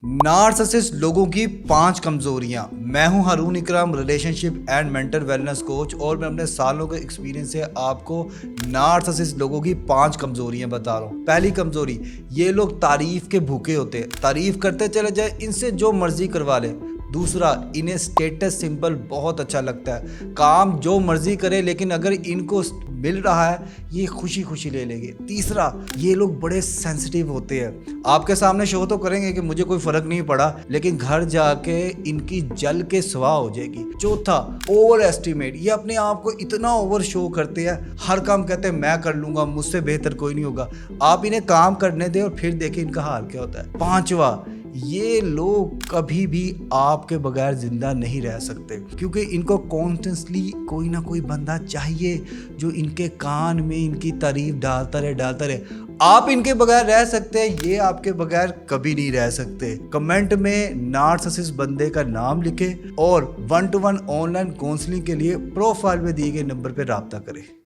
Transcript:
Narcissist लोगों की 5 कमजोरियां। मैं हूं हारून इकराम, relationship and mental wellness coach, और मैं अपने सालों के एक्सपीरियंस से आपको नार्सिसिस्ट लोगों की 5 कमजोरियां बता रहा हूं। पहली कमजोरी, ये लोग तारीफ के भूखे होते हैं, तारीफ करते चले जाए, इनसे जो मर्जी करवा ले। दूसरा, इन्हें स्टेटस सिंबल बहुत अच्छा लगता है, काम जो मर्जी करे, लेकिन अगर इनको मिल रहा है ये खुशी खुशी ले लेंगे। तीसरा, ये लोग बड़े सेंसिटिव होते हैं, आपके सामने शो तो करेंगे कि मुझे कोई फर्क नहीं पड़ा, लेकिन घर जाके इनकी जल के स्वाह हो जाएगी। चौथा, ओवर एस्टिमेट, ये अपने आप को इतना ओवर शो करते हैं, हर काम कहते हैं मैं कर लूंगा, मुझसे बेहतर कोई नहीं होगा। आप इन्हें काम करने दें और फिर देखें इनका हाल क्या होता है। पांचवा, ये लोग कभी भी आपके बगैर जिंदा नहीं रह सकते, क्योंकि इनको कॉन्स्टेंटली कोई ना कोई बंदा चाहिए जो इनके कान में इनकी तारीफ डालता रहे। आप इनके बगैर रह सकते हैं, ये आपके बगैर कभी नहीं रह सकते। कमेंट में नार्सिसिस्ट बंदे का नाम लिखें और 1-to-1 ऑनलाइन काउंसलिंग के लिए प्रोफाइल में दिए गए नंबर पर राब्ता करें।